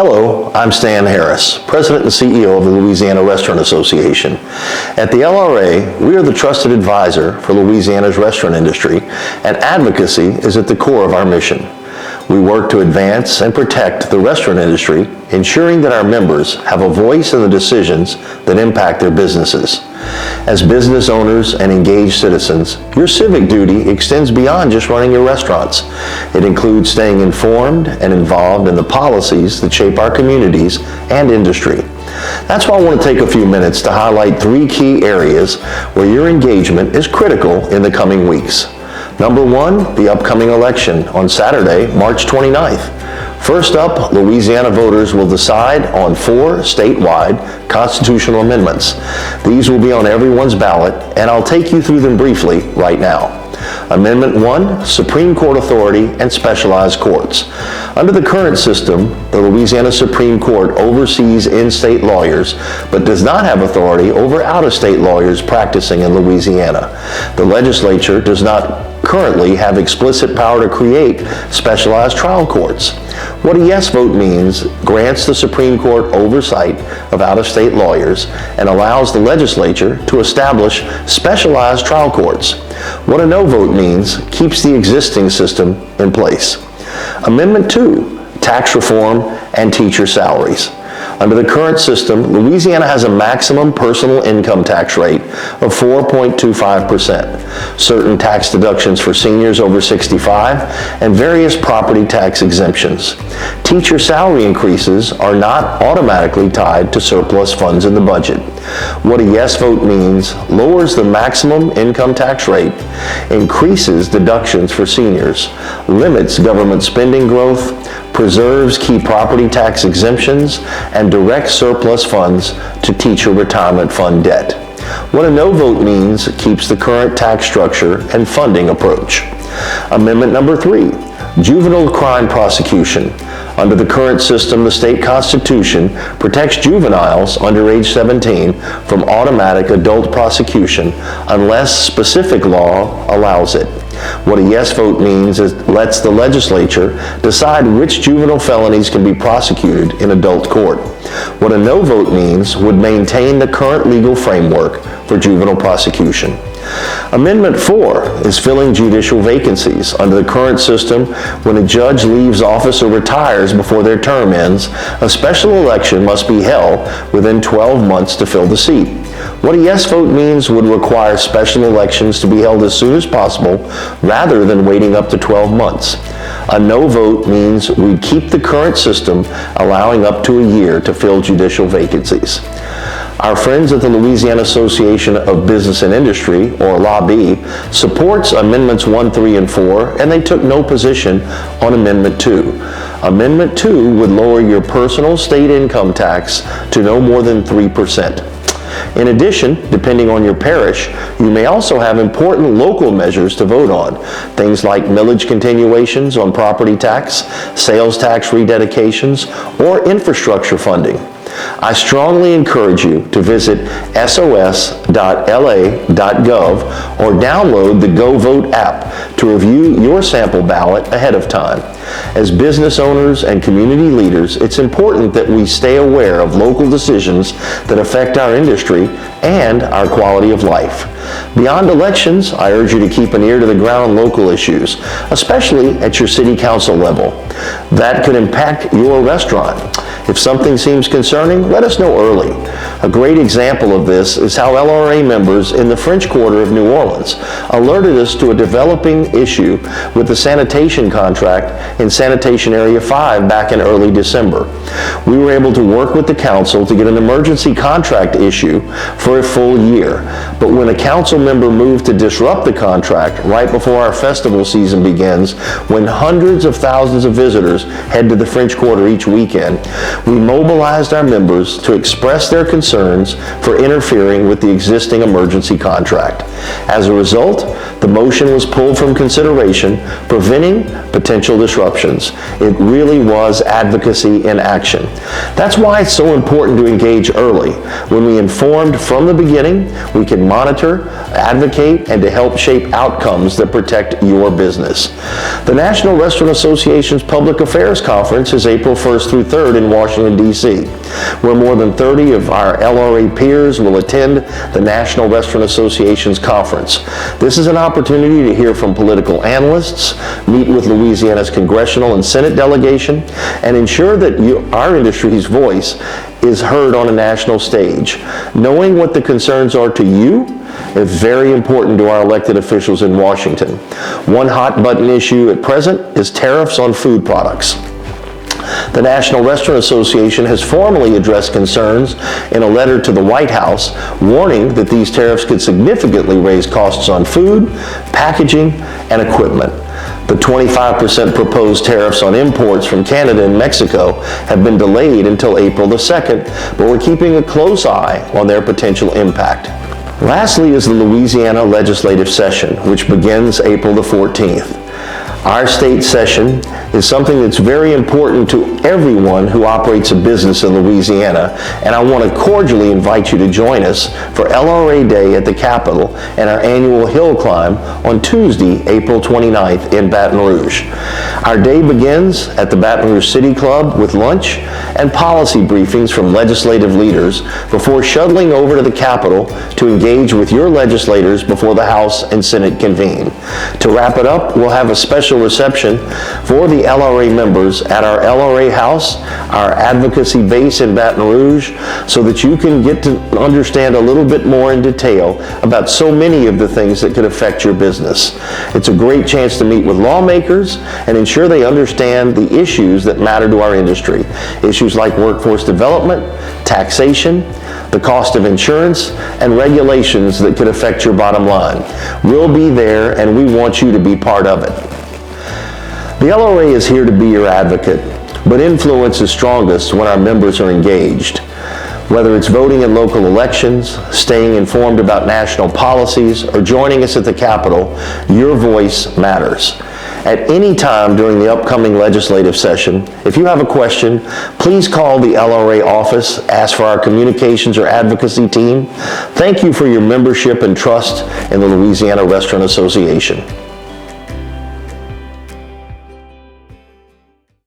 Hello, I'm Stan Harris, President and CEO of the Louisiana Restaurant Association. At the LRA, we are the trusted advisor for Louisiana's restaurant industry, and advocacy is at the core of our mission. We work to advance and protect the restaurant industry, ensuring that our members have a voice in the decisions that impact their businesses. As business owners and engaged citizens, your civic duty extends beyond just running your restaurants. It includes staying informed and involved in the policies that shape our communities and industry. That's why I want to take a few minutes to highlight 3 key areas where your engagement is critical in the coming weeks. Number 1, the upcoming election on Saturday, March 29th. First up, Louisiana voters will decide on 4 statewide constitutional amendments. These will be on everyone's ballot, and I'll take you through them briefly right now. Amendment 1, Supreme Court authority and specialized courts. Under the current system, the Louisiana Supreme Court oversees in-state lawyers, but does not have authority over out-of-state lawyers practicing in Louisiana. The legislature does not currently have explicit power to create specialized trial courts. What a yes vote means grants the Supreme Court oversight of out-of-state lawyers and allows the legislature to establish specialized trial courts. What a no vote means keeps the existing system in place. Amendment 2, tax reform and teacher salaries. Under the current system, Louisiana has a maximum personal income tax rate of 4.25%, certain tax deductions for seniors over 65, and various property tax exemptions. Teacher salary increases are not automatically tied to surplus funds in the budget. What a yes vote means lowers the maximum income tax rate, increases deductions for seniors, limits government spending growth, preserves key property tax exemptions, and directs surplus funds to teacher retirement fund debt. What a no vote means keeps the current tax structure and funding approach. Amendment number 3, juvenile crime prosecution. Under the current system, the state constitution protects juveniles under age 17 from automatic adult prosecution unless specific law allows it. What a yes vote means is it lets the legislature decide which juvenile felonies can be prosecuted in adult court. What a no vote means would maintain the current legal framework for juvenile prosecution. Amendment 4 is filling judicial vacancies. Under the current system, when a judge leaves office or retires before their term ends, a special election must be held within 12 months to fill the seat. What a yes vote means would require special elections to be held as soon as possible rather than waiting up to 12 months. A no vote means we'd keep the current system, allowing up to a year to fill judicial vacancies. Our friends at the Louisiana Association of Business and Industry, or LRA, supports Amendments 1, 3, and 4, and they took no position on Amendment 2. Amendment 2 would lower your personal state income tax to no more than 3%. In addition, depending on your parish, you may also have important local measures to vote on, things like millage continuations on property tax, sales tax rededications, or infrastructure funding. I strongly encourage you to visit sos.la.gov or download the Go Vote app to review your sample ballot ahead of time. As business owners and community leaders, it's important that we stay aware of local decisions that affect our industry and our quality of life. Beyond elections, I urge you to keep an ear to the ground on local issues, especially at your city council level. That could impact your restaurant. If something seems concerning, let us know early. A great example of this is how LRA members in the French Quarter of New Orleans alerted us to a developing issue with the sanitation contract in Sanitation Area 5 back in early December. We were able to work with the council to get an emergency contract issue for a full year, but when a council member moved to disrupt the contract right before our festival season begins, when hundreds of thousands of visitors head to the French Quarter each weekend, we mobilized our members to express their concerns for interfering with the existing emergency contract. As a result, the motion was pulled from consideration, preventing potential disruptions. It really was advocacy in action. That's why it's so important to engage early. When we informed from the beginning, we can monitor, advocate, and to help shape outcomes that protect your business. The National Restaurant Association's Public Affairs Conference is April 1st through 3rd in Washington, D.C., where more than 30 of our LRA peers will attend the National Restaurant Association's conference. This is an opportunity to hear from political analysts, meet with Louisiana's congressional and Senate delegation, and ensure that our industry's voice is heard on a national stage. Knowing what the concerns are to you is very important to our elected officials in Washington. One hot button issue at present is tariffs on food products. The National Restaurant Association has formally addressed concerns in a letter to the White House, warning that these tariffs could significantly raise costs on food, packaging, and equipment. The 25% proposed tariffs on imports from Canada and Mexico have been delayed until April the 2nd, but we're keeping a close eye on their potential impact. Lastly is the Louisiana legislative session, which begins April the 14th. Our state session is something that's very important to everyone who operates a business in Louisiana, and I want to cordially invite you to join us for LRA Day at the Capitol and our annual hill climb on Tuesday, April 29th in Baton Rouge. Our day begins at the Baton Rouge City Club with lunch and policy briefings from legislative leaders before shuttling over to the Capitol to engage with your legislators before the House and Senate convene. To wrap it up, we'll have a special reception for the LRA members at our LRA house, our advocacy base in Baton Rouge, so that you can get to understand a little bit more in detail about so many of the things that could affect your business. It's a great chance to meet with lawmakers and ensure they understand the issues that matter to our industry. Issues like workforce development, taxation, the cost of insurance, and regulations that could affect your bottom line. We'll be there, and we want you to be part of it. The LRA is here to be your advocate, but influence is strongest when our members are engaged. Whether it's voting in local elections, staying informed about national policies, or joining us at the Capitol, your voice matters. At any time during the upcoming legislative session, if you have a question, please call the LRA office, ask for our communications or advocacy team. Thank you for your membership and trust in the Louisiana Restaurant Association.